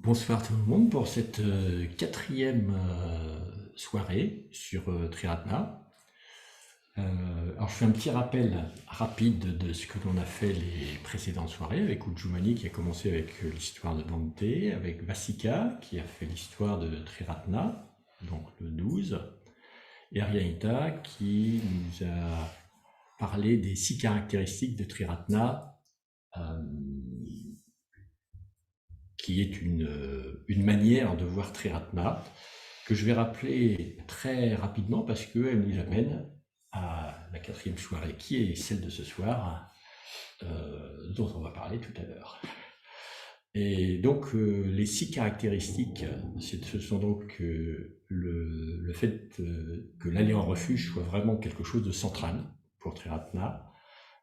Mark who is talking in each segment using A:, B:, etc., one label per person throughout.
A: Bonsoir tout le monde pour cette quatrième soirée sur Triratna. Alors je fais un petit rappel rapide de ce que l'on a fait les précédentes soirées avec Ujjumani qui a commencé avec l'histoire de Bhante, avec Vasika qui a fait l'histoire de Triratna, donc le 12, et Aryanita qui nous a parlé des 6 caractéristiques de Triratna, qui est une manière de voir Triratna, que je vais rappeler très rapidement parce qu'elle nous amène à la quatrième soirée, qui est celle de ce soir, dont on va parler tout à l'heure. Et donc, les 6 caractéristiques, ce sont donc le fait que l'aller en refuge soit vraiment quelque chose de central pour Triratna,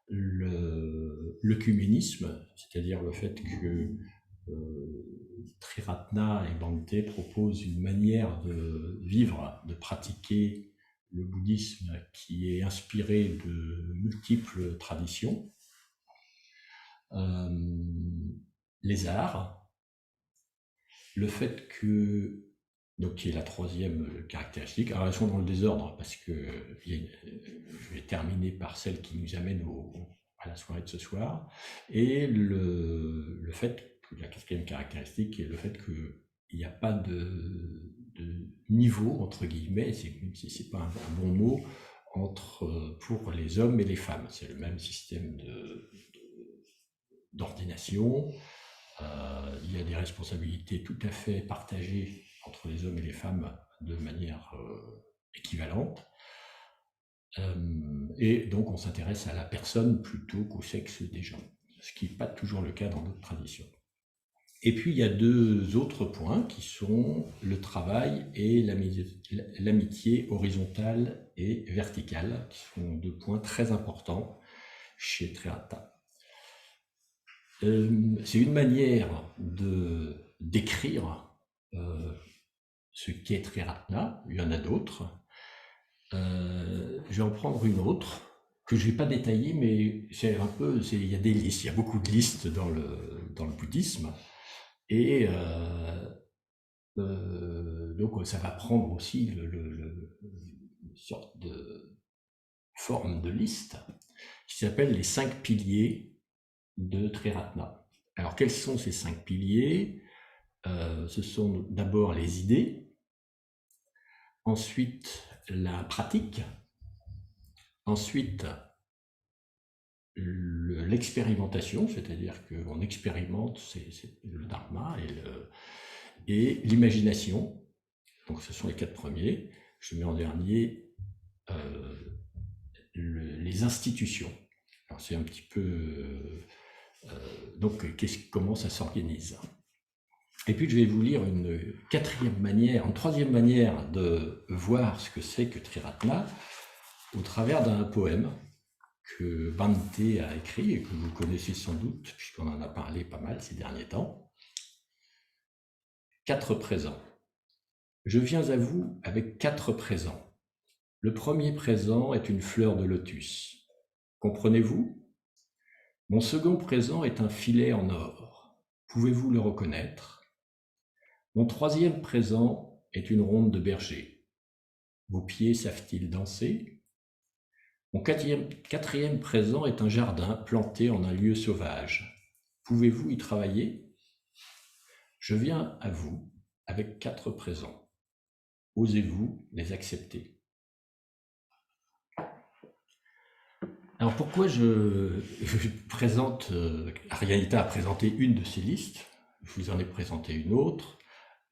A: l'œcuménisme, c'est-à-dire le fait que Triratna et Bhante proposent une manière de vivre, de pratiquer le bouddhisme qui est inspiré de multiples traditions. Les arts, le fait que, donc qui est la troisième caractéristique, alors elles sont dans le désordre parce que je vais terminer par celle qui nous amène à la soirée de ce soir, et le fait, la quatrième caractéristique est le fait qu'il n'y a pas de niveau, entre guillemets, même si ce n'est pas un bon mot, pour les hommes et les femmes. C'est le même système d'ordination. Il y a des responsabilités tout à fait partagées entre les hommes et les femmes de manière équivalente. Et donc on s'intéresse à la personne plutôt qu'au sexe des gens, ce qui n'est pas toujours le cas dans d'autres traditions. Et puis il y a 2 autres points qui sont le travail et l'amitié horizontale et verticale, qui sont 2 points très importants chez Triratna. C'est une manière de décrire ce qu'est Triratna. Il y en a d'autres. Je vais en prendre une autre que je ne vais pas détailler, mais c'est un peu, il y a des listes, il y a beaucoup de listes dans le bouddhisme, et donc ça va prendre aussi une sorte de forme de liste qui s'appelle les 5 piliers de Triratna. Alors quels sont ces 5 piliers? Ce sont d'abord les idées, ensuite la pratique, ensuite l'expérimentation, c'est-à-dire qu'on expérimente le dharma, et l'imagination. Donc ce sont les 4 premiers. Je mets en dernier les institutions. Alors c'est un petit peu donc comment ça s'organise. Et puis je vais vous lire une troisième manière de voir ce que c'est que Triratna au travers d'un poème que Bhante a écrit et que vous connaissez sans doute puisqu'on en a parlé pas mal ces derniers temps. 4 présents. Je viens à vous avec 4 présents. Le premier présent est une fleur de lotus. Comprenez-vous? Mon second présent est un filet en or. Pouvez-vous le reconnaître? Mon troisième présent est une ronde de berger. Vos pieds savent-ils danser? Mon quatrième présent est un jardin planté en un lieu sauvage. Pouvez-vous y travailler? Je viens à vous avec 4 présents. Osez-vous les accepter? Alors pourquoi je présente, Aryanita a présenté une de ces listes, je vous en ai présenté une autre,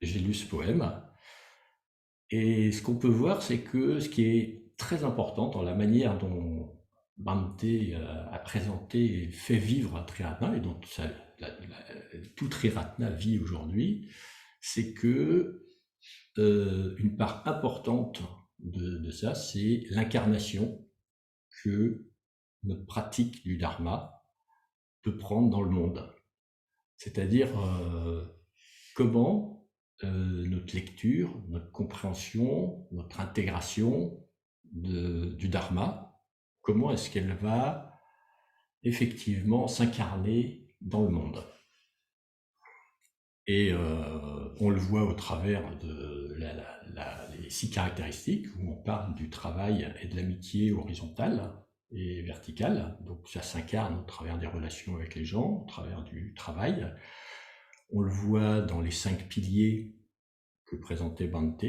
A: j'ai lu ce poème, et ce qu'on peut voir, c'est que ce qui est très important dans la manière dont Bhante a présenté et fait vivre Triratna, et dont tout Triratna vit aujourd'hui, c'est que une part importante de ça, c'est l'incarnation que notre pratique du dharma peut prendre dans le monde. C'est-à-dire comment notre lecture, notre compréhension, notre intégration du dharma, comment est-ce qu'elle va effectivement s'incarner dans le monde. Et on le voit au travers de les 6 caractéristiques où on parle du travail et de l'amitié horizontale et verticale. Donc ça s'incarne au travers des relations avec les gens, au travers du travail. On le voit dans les 5 piliers que présentait Bhante,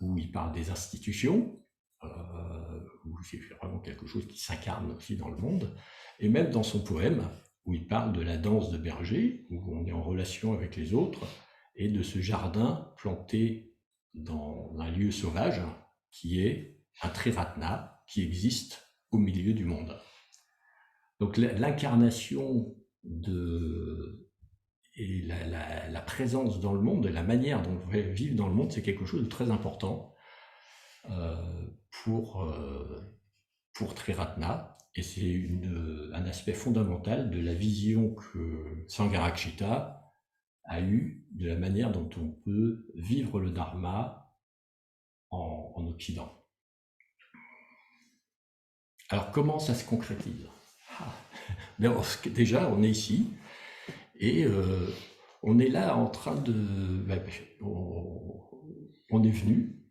A: où il parle des institutions, où c'est vraiment quelque chose qui s'incarne aussi dans le monde, et même dans son poème, où il parle de la danse de berger, où on est en relation avec les autres, et de ce jardin planté dans un lieu sauvage, qui est un triratna, qui existe au milieu du monde. Donc l'incarnation et la présence dans le monde, la manière dont on vivre dans le monde, c'est quelque chose de très important pour Triratna, et c'est un aspect fondamental de la vision que Sangharakshita a eue de la manière dont on peut vivre le Dharma en Occident. Alors comment ça se concrétise? Déjà, on est ici, et on est là en train de... on est venu,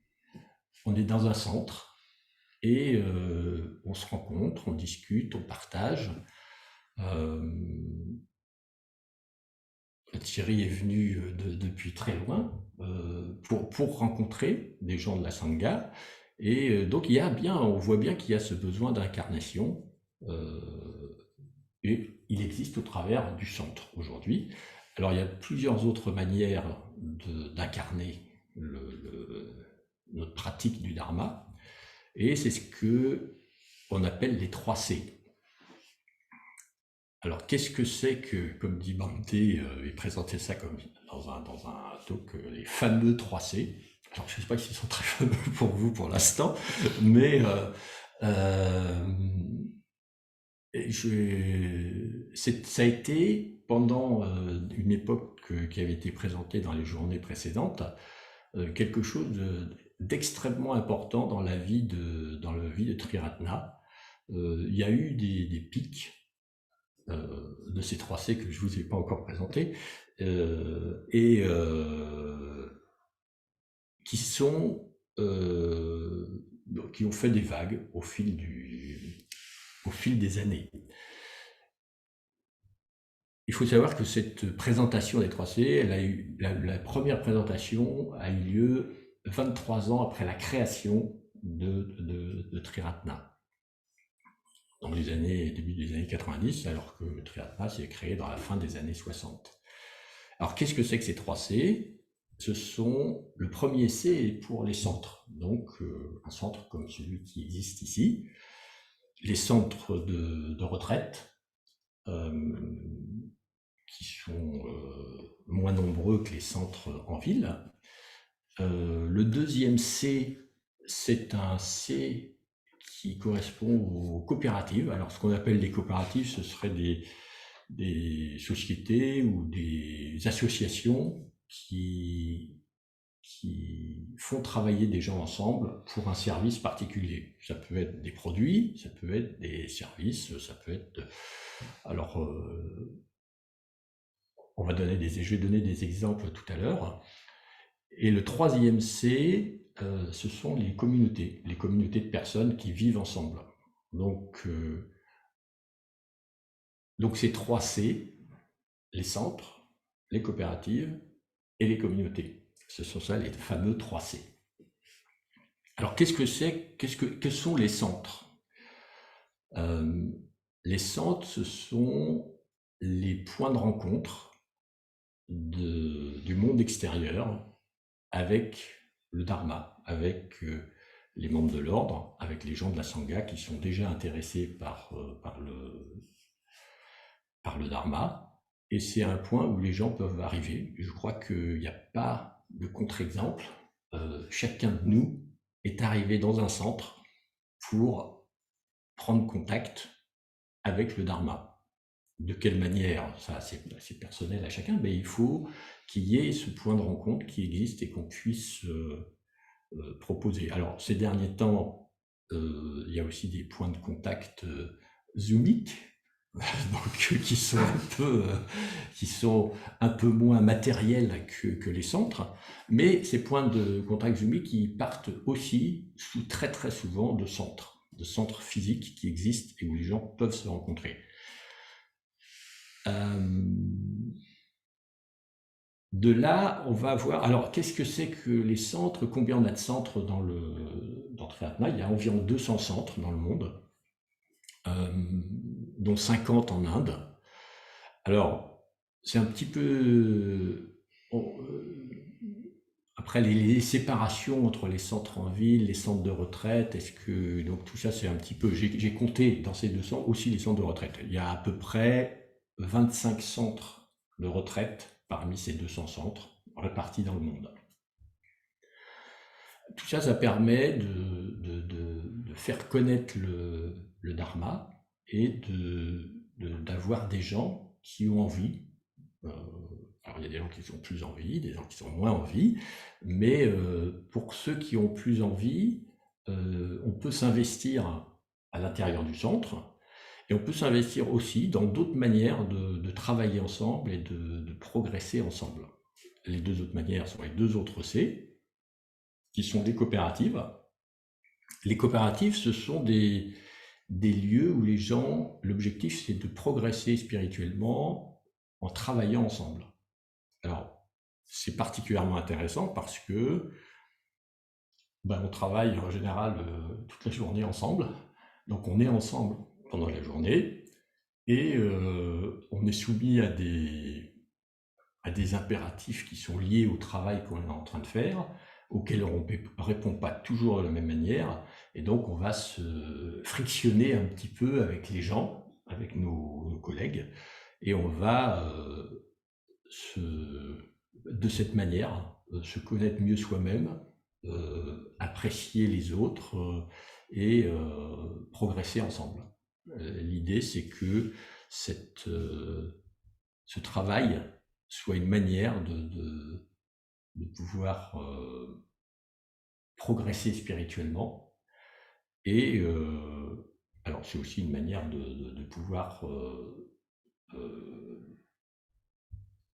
A: on est dans un centre, et on se rencontre, on discute, on partage. Thierry est venu depuis très loin pour rencontrer des gens de la Sangha, et donc on voit bien qu'il y a ce besoin d'incarnation, et il existe au travers du centre aujourd'hui. Alors il y a plusieurs autres manières d'incarner notre pratique du Dharma, et c'est ce qu'on appelle les 3 C. Alors, qu'est-ce que c'est que, comme dit Bhante, il présentait ça comme dans un talk, les fameux 3 C. Alors, je ne sais pas s'ils sont très fameux pour vous pour l'instant, mais ça a été, pendant une époque qui avait été présentée dans les journées précédentes, quelque chose d'extrêmement important dans la vie de Triratna. Il y a eu des pics de ces 3 C que je ne vous ai pas encore présentés, qui ont fait des vagues au fil des années. Il faut savoir que cette présentation des 3 C, la première présentation a eu lieu 23 ans après la création de Triratna, dans début des années 90, alors que Triratna s'est créé dans la fin des années 60. Alors, qu'est-ce que c'est que ces 3 C? Le premier C est pour les centres, donc un centre comme celui qui existe ici, les centres de retraite, qui sont moins nombreux que les centres en ville. Le deuxième C, c'est un C qui correspond aux coopératives. Alors, ce qu'on appelle les coopératives, ce seraient des sociétés ou des associations qui font travailler des gens ensemble pour un service particulier. Ça peut être des produits, ça peut être des services, ça peut être... Alors, je vais donner des exemples tout à l'heure. Et le troisième C, ce sont les communautés de personnes qui vivent ensemble. Donc ces 3 C, les centres, les coopératives et les communautés. Ce sont ça les fameux 3 C. Alors qu'est-ce que c'est? Que sont les centres? Les centres, ce sont les points de rencontre du monde extérieur avec le Dharma, avec les membres de l'ordre, avec les gens de la Sangha qui sont déjà intéressés par le Dharma. Et c'est un point où les gens peuvent arriver. Je crois qu'il n'y a pas de contre-exemple. Chacun de nous est arrivé dans un centre pour prendre contact avec le Dharma. De quelle manière? Ça, c'est personnel à chacun, mais il faut qu'il y ait ce point de rencontre qui existe et qu'on puisse proposer. Alors, ces derniers temps, il y a aussi des points de contact zoomiques, donc qui sont un peu moins matériels que les centres, mais ces points de contact Zoom qui partent aussi très très souvent de centres physiques qui existent et où les gens peuvent se rencontrer. De là, on va voir. Alors, qu'est-ce que c'est que les centres? Combien on a de centres dans Triratna? Il y a environ 200 centres dans le monde, dont 50 en Inde. Alors, c'est un petit peu. Après, les séparations entre les centres en ville, les centres de retraite, donc tout ça, c'est un petit peu. J'ai compté dans ces 200 aussi les centres de retraite. Il y a à peu près 25 centres de retraite parmi ces 200 centres répartis dans le monde. Tout ça, ça permet de faire connaître le Dharma et d'avoir des gens qui ont envie. Alors, il y a des gens qui ont plus envie, des gens qui ont moins envie, mais pour ceux qui ont plus envie, on peut s'investir à l'intérieur du centre et on peut s'investir aussi dans d'autres manières de travailler ensemble et de progresser ensemble. Les deux autres manières sont les 2 autres C, qui sont des coopératives. Les coopératives, ce sont des lieux où les gens, l'objectif, c'est de progresser spirituellement en travaillant ensemble. Alors, c'est particulièrement intéressant parce que on travaille en général toute la journée ensemble. Donc, on est ensemble pendant la journée et on est soumis à des impératifs qui sont liés au travail qu'on est en train de faire, auxquels on ne répond pas toujours de la même manière, et donc on va se frictionner un petit peu avec les gens, avec nos collègues, et on va de cette manière se connaître mieux soi-même, apprécier les autres et progresser ensemble. L'idée, c'est que ce travail soit une manière de pouvoir progresser spirituellement. Et alors, c'est aussi une manière de pouvoir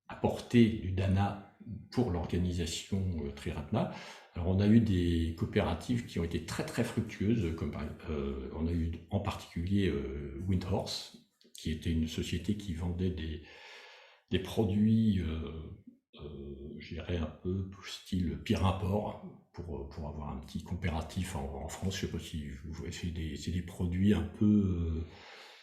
A: apporter du dana pour l'organisation Triratna. Alors, on a eu des coopératives qui ont été très très fructueuses, comme on a eu en particulier Windhorse, qui était une société qui vendait des produits, je dirais un peu style Pierre Import, pour avoir un petit comparatif en France. Je ne sais pas si vous voyez, c'est des produits un peu,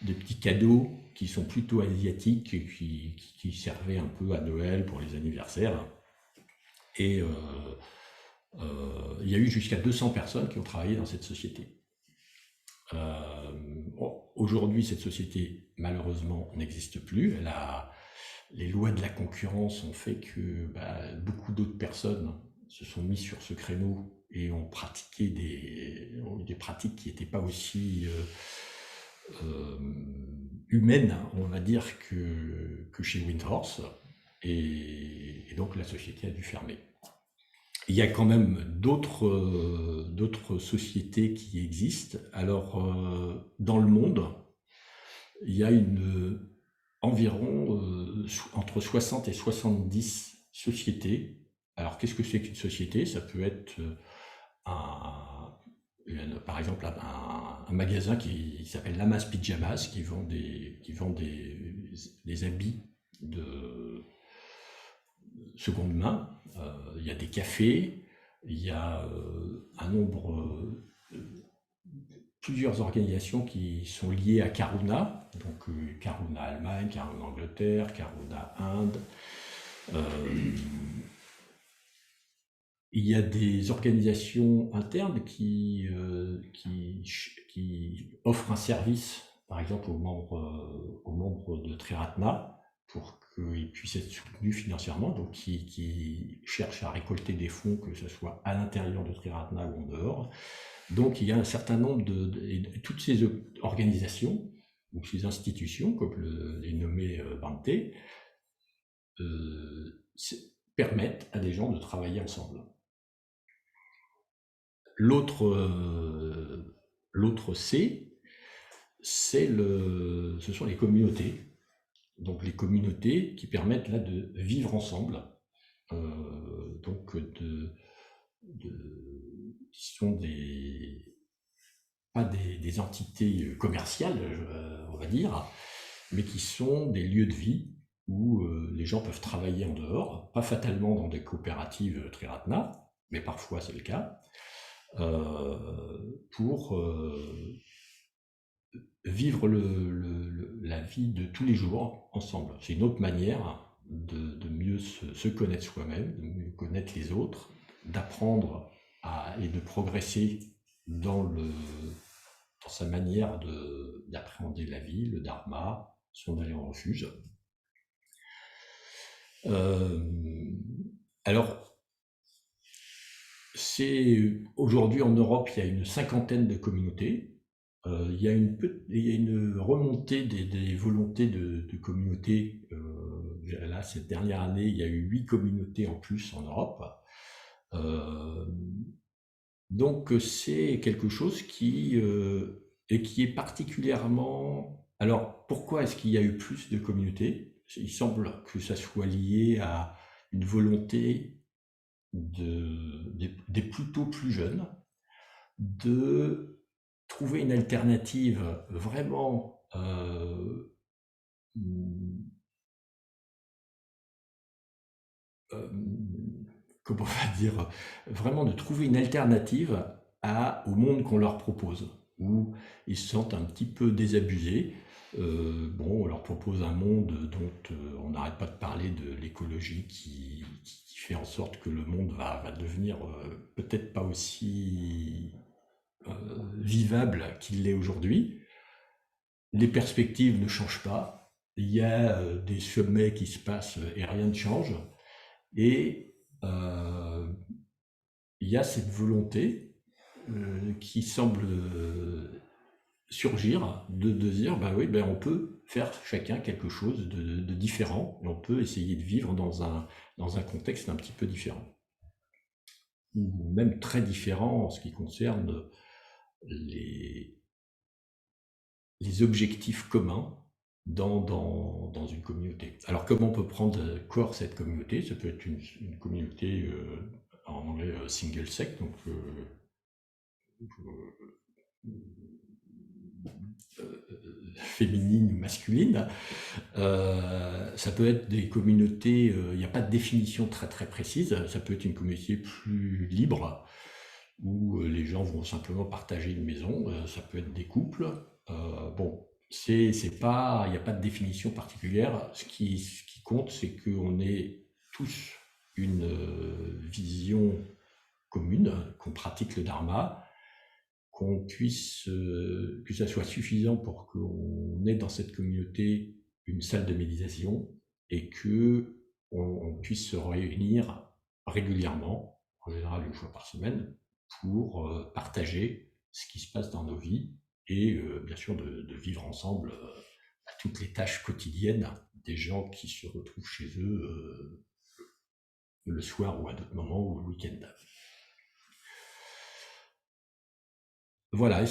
A: des petits cadeaux qui sont plutôt asiatiques et qui servaient un peu à Noël pour les anniversaires. Et il y a eu jusqu'à 200 personnes qui ont travaillé dans cette société. Aujourd'hui, cette société, malheureusement, n'existe plus. Les lois de la concurrence ont fait que beaucoup d'autres personnes se sont mis sur ce créneau et ont pratiqué des pratiques qui n'étaient pas aussi humaines, on va dire, que chez Windhorse. Et donc la société a dû fermer. Il y a quand même d'autres sociétés qui existent. Alors, dans le monde, il y a environ entre 60 et 70 sociétés. Alors, qu'est-ce que c'est qu'une société? Ça peut être par exemple un magasin qui s'appelle Lamas Pyjamas, qui vend des habits de seconde main. Il y a des cafés, il y a plusieurs organisations qui sont liées à Karuna, donc Karuna Allemagne, Karuna Angleterre, Karuna Inde. Il y a des organisations internes qui offrent un service, par exemple aux membres de Triratna, pour qu'ils puissent être soutenus financièrement, donc qui cherchent à récolter des fonds, que ce soit à l'intérieur de Triratna ou en dehors. Donc il y a un certain nombre toutes ces organisations, ou ces institutions, comme les nommé Bhante, permettent à des gens de travailler ensemble. L'autre C, ce sont les communautés. Donc les communautés qui permettent là de vivre ensemble, donc qui sont pas des entités commerciales, on va dire, mais qui sont des lieux de vie où les gens peuvent travailler en dehors, pas fatalement dans des coopératives triratna, mais parfois c'est le cas, pour vivre la vie de tous les jours ensemble. C'est une autre manière de mieux se connaître soi-même, de mieux connaître les autres, d'apprendre et de progresser dans sa manière d'appréhender la vie, le dharma, son aller en refuge. Alors, aujourd'hui en Europe, il y a une cinquantaine de communautés. Il y a une remontée des volontés de communautés. Là, cette dernière année, il y a eu 8 communautés en plus en Europe. Donc, c'est quelque chose qui est particulièrement... Alors, pourquoi est-ce qu'il y a eu plus de communautés? Il semble que ça soit lié à une volonté des plutôt plus jeunes de trouver une alternative vraiment comment on va dire, vraiment de trouver une alternative au monde qu'on leur propose, où ils se sentent un petit peu désabusés. On leur propose un monde dont on n'arrête pas de parler de l'écologie qui fait en sorte que le monde va devenir peut-être pas aussi vivable qu'il l'est aujourd'hui. Les perspectives ne changent pas. Il y a des sommets qui se passent et rien ne change. Et il y a cette volonté qui semble surgir de dire, on peut faire chacun quelque chose de différent et on peut essayer de vivre dans un contexte un petit peu différent. Ou même très différent en ce qui concerne les objectifs communs dans une communauté. Alors comment on peut prendre corps cette communauté? Ça peut être une communauté en anglais single sex, donc féminine ou masculine. Ça peut être des communautés, il n'y a pas de définition très très précise, ça peut être une communauté plus libre, où les gens vont simplement partager une maison, ça peut être des couples. C'est pas, il n'y a pas de définition particulière. Ce qui compte, c'est qu'on ait tous une vision commune, qu'on pratique le dharma, qu'on puisse, que ça soit suffisant pour qu'on ait dans cette communauté une salle de méditation et que on puisse se réunir régulièrement, en général une fois par semaine, pour partager ce qui se passe dans nos vies et bien sûr de vivre ensemble toutes les tâches quotidiennes des gens qui se retrouvent chez eux le soir ou à d'autres moments ou le week-end. Voilà,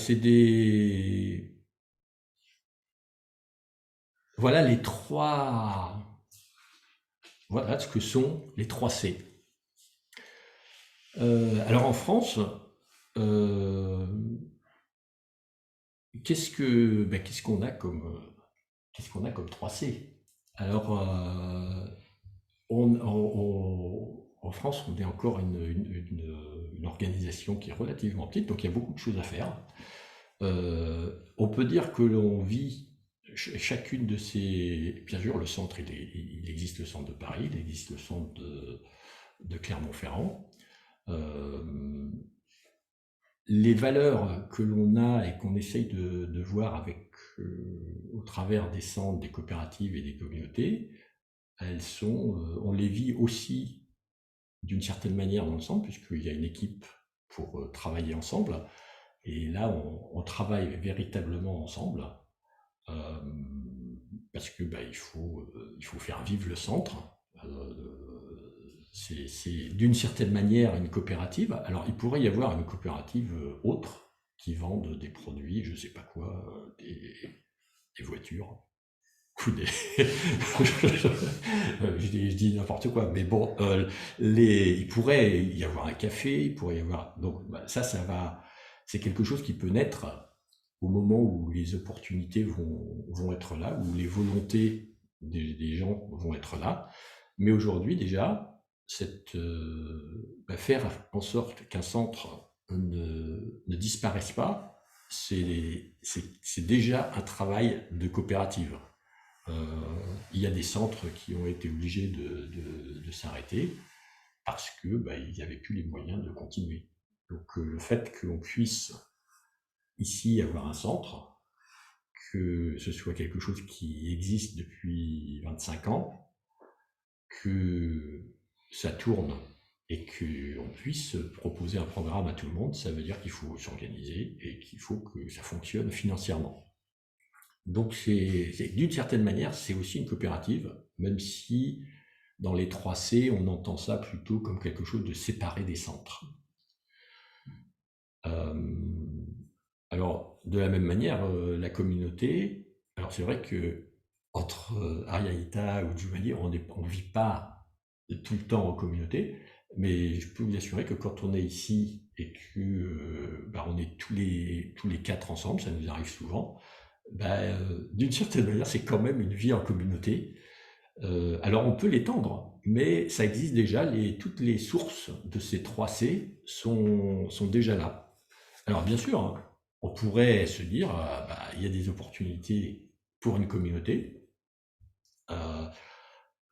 A: voilà les trois... Voilà ce que sont les 3 C. Alors en France, qu'est-ce qu'on a comme 3 C? Alors en France, on est encore une organisation qui est relativement petite, donc il y a beaucoup de choses à faire. On peut dire que l'on vit chacune de ces... Bien sûr, le centre, il existe le centre de Paris, il existe le centre de Clermont-Ferrand. Les valeurs que l'on a et qu'on essaye de voir au travers des centres, des coopératives et des communautés, on les vit aussi d'une certaine manière dans le centre, puisqu'il y a une équipe pour travailler ensemble. Et là, on travaille véritablement ensemble, parce que il faut faire vivre le centre. C'est d'une certaine manière une coopérative. Alors, il pourrait y avoir une coopérative autre, qui vendent des produits, je ne sais pas quoi, des voitures. Ou des... je dis n'importe quoi, mais bon, il pourrait y avoir un café, il pourrait y avoir... Donc bah, ça va... C'est quelque chose qui peut naître au moment où les opportunités vont être là, où les volontés des gens vont être là. Mais aujourd'hui déjà, faire en sorte qu'un centre ne disparaisse pas, c'est déjà un travail de coopérative. Il y a des centres qui ont été obligés de s'arrêter parce que ils n'avaient plus les moyens de continuer. Donc le fait qu'on puisse ici avoir un centre, que ce soit quelque chose qui existe depuis 25 ans, que ça tourne et qu'on puisse proposer un programme à tout le monde, ça veut dire qu'il faut s'organiser et qu'il faut que ça fonctionne financièrement. Donc d'une certaine manière, c'est aussi une coopérative, même si dans les 3C, on entend ça plutôt comme quelque chose de séparé des centres. Alors, de la même manière, la communauté, alors c'est vrai que entre Ariaïta ou Djumali, on ne vit pas tout le temps en communauté, mais je peux vous assurer que quand on est ici et que on est tous les 4 ensemble, ça nous arrive souvent, d'une certaine manière, c'est quand même une vie en communauté. Alors on peut l'étendre, mais ça existe déjà, toutes les sources de ces 3C sont déjà là. Alors bien sûr, hein, on pourrait se dire, il y a des opportunités pour une communauté.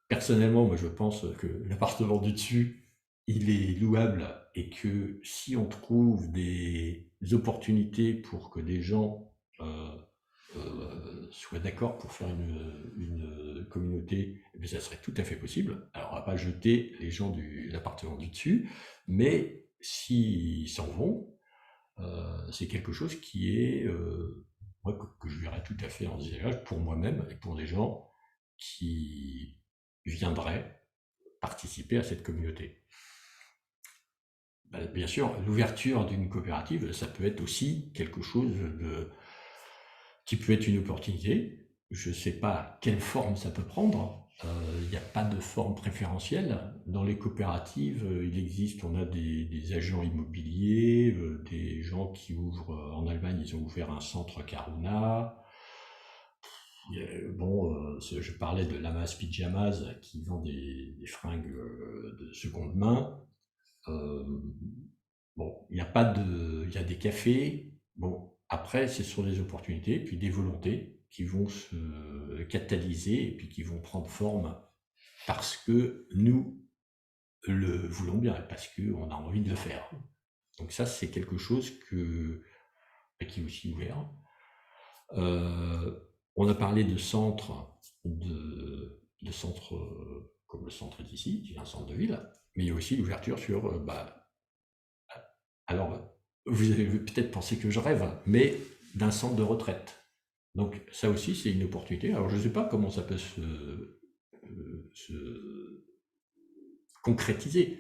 A: Personnellement, moi je pense que l'appartement du dessus, il est louable et que si on trouve des opportunités pour que des gens soient d'accord pour faire une communauté, eh ça serait tout à fait possible. Alors on va pas jeter les gens de l'appartement du dessus, mais s'ils s'en vont, c'est quelque chose qui est moi, que je verrais tout à fait envisageable pour moi-même et pour des gens qui viendraient participer à cette communauté. Bien sûr, l'ouverture d'une coopérative, ça peut être aussi quelque chose qui peut être une opportunité. Je ne sais pas quelle forme ça peut prendre. Il n'y a pas de forme préférentielle. Dans les coopératives, il existe, on a des agents immobiliers, des gens qui ouvrent, en Allemagne, ils ont ouvert un centre Caruna. Je parlais de Lamas Pyjamas qui vend des fringues de seconde main. Il y a pas il y a des cafés. Bon, après, ce sont des opportunités, puis des volontés qui vont se catalyser et puis qui vont prendre forme parce que nous le voulons bien, parce qu'on a envie de le faire. Donc ça, c'est quelque chose qui est aussi ouvert. On a parlé de centres, de centres comme le centre d'ici, qui est un centre de ville, mais il y a aussi l'ouverture sur alors, vous avez peut-être pensé que je rêve, mais d'un centre de retraite. Donc ça aussi, c'est une opportunité. Alors je ne sais pas comment ça peut se concrétiser.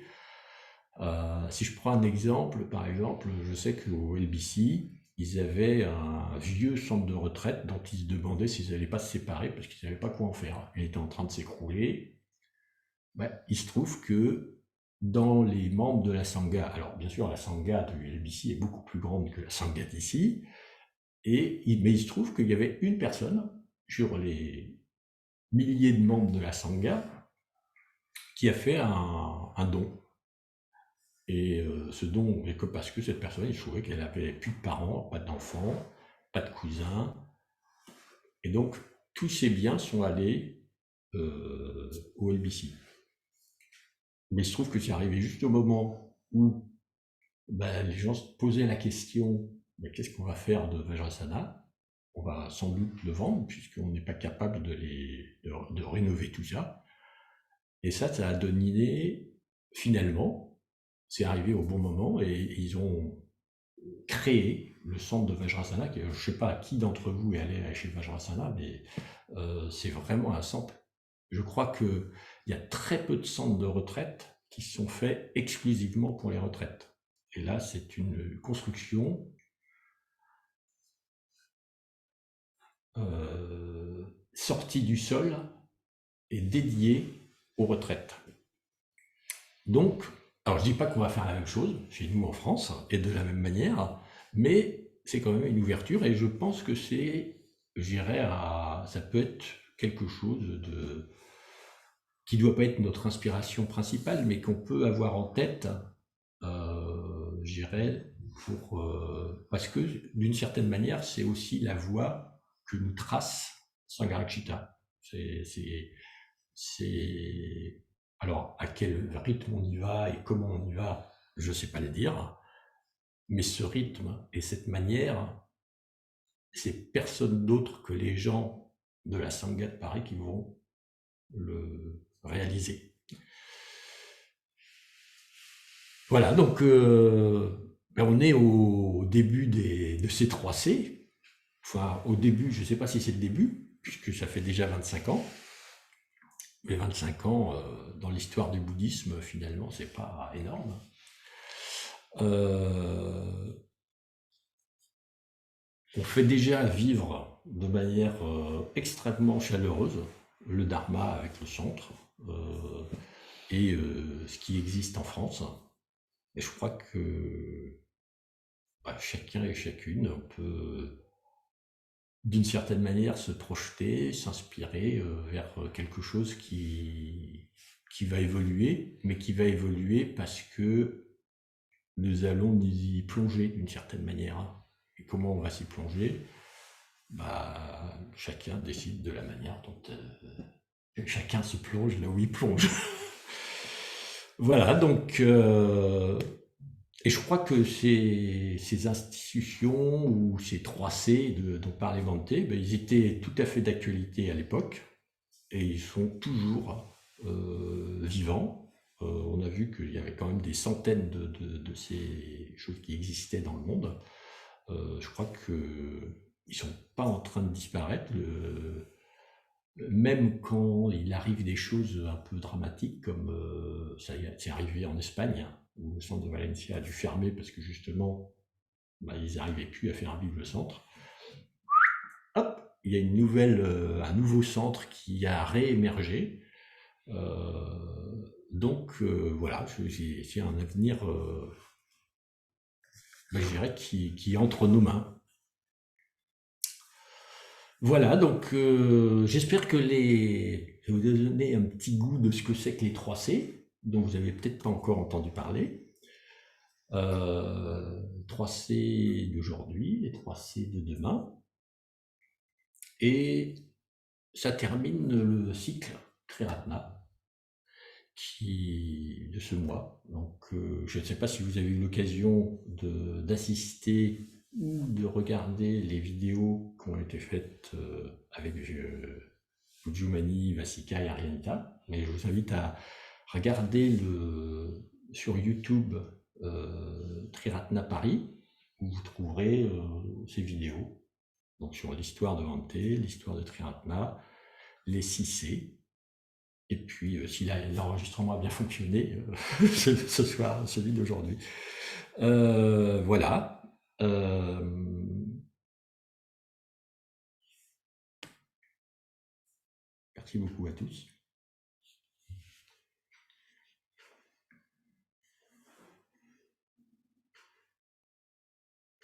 A: Si je prends un exemple, par exemple, je sais qu'au LBC, ils avaient un vieux centre de retraite dont ils se demandaient s'ils n'allaient pas se séparer parce qu'ils ne savaient pas quoi en faire. Il était en train de s'écrouler. Il se trouve que dans les membres de la Sangha, alors bien sûr la Sangha du LBC est beaucoup plus grande que la Sangha d'ici, mais il se trouve qu'il y avait une personne sur les milliers de membres de la Sangha qui a fait un don. Et ce don est que parce que cette personne, il trouvait qu'elle n'avait plus de parents, pas d'enfants, pas de cousins. Et donc, tous ces biens sont allés au LBC. Mais il se trouve que c'est arrivé juste au moment où les gens se posaient la question, qu'est-ce qu'on va faire de Vajrasana? On va sans doute le vendre, puisqu'on n'est pas capable de rénover tout ça. Et ça a donné, finalement, c'est arrivé au bon moment, et ils ont créé le centre de Vajrasana, je ne sais pas à qui d'entre vous est allé chez Vajrasana, mais c'est vraiment un centre. Je crois qu'il y a très peu de centres de retraite qui sont faits exclusivement pour les retraites. Et là, c'est une construction sorti du sol et dédié aux retraites. Donc, alors je dis pas qu'on va faire la même chose chez nous en France et de la même manière, mais c'est quand même une ouverture et je pense que ça peut être quelque chose qui doit pas être notre inspiration principale, mais qu'on peut avoir en tête, j'irais, parce que d'une certaine manière, c'est aussi la voie que nous trace Sangharakshita. C'est alors à quel rythme on y va et comment on y va, je ne sais pas le dire, mais ce rythme et cette manière, c'est personne d'autre que les gens de la Sangha de Paris qui vont le réaliser. Voilà, donc on est au début de ces 3C. Enfin, au début, je ne sais pas si c'est le début, puisque ça fait déjà 25 ans. Mais 25 ans, dans l'histoire du bouddhisme, finalement, c'est pas énorme. On fait déjà vivre de manière extrêmement chaleureuse le Dharma avec le centre et ce qui existe en France. Et je crois que chacun et chacune peut, d'une certaine manière, se projeter, s'inspirer vers quelque chose qui va évoluer, mais qui va évoluer parce que nous allons nous y plonger d'une certaine manière. Et comment on va s'y plonger? Chacun décide de la manière dont chacun se plonge là où il plonge. Voilà, donc, et je crois que ces institutions ou ces 3C dont parlait Bhante, ils étaient tout à fait d'actualité à l'époque et ils sont toujours vivants. On a vu qu'il y avait quand même des centaines de ces choses qui existaient dans le monde. Je crois qu'ils ne sont pas en train de disparaître. Même quand il arrive des choses un peu dramatiques, comme c'est arrivé en Espagne, où le centre de Valencia a dû fermer parce que justement, ils n'arrivaient plus à faire vivre le centre. Hop, il y a un nouveau centre qui a réémergé. Donc voilà, c'est un avenir, je dirais, qui est entre nos mains. Voilà, donc j'espère que je vais vous donner un petit goût de ce que c'est que les 3C, dont vous n'avez peut-être pas encore entendu parler. 3C d'aujourd'hui, les 3C de demain. Et ça termine le cycle Triratna de ce mois. Donc je ne sais pas si vous avez eu l'occasion d'assister ou de regarder les vidéos qui ont été faites avec Ujjumani, Vasika et Arianita, mais je vous invite à regarder sur YouTube Triratna Paris, où vous trouverez ces vidéos, donc sur l'histoire de Bhante, l'histoire de Triratna, les 6C, et puis si l'enregistrement a bien fonctionné, ce soir, celui d'aujourd'hui. Voilà. Merci beaucoup à tous.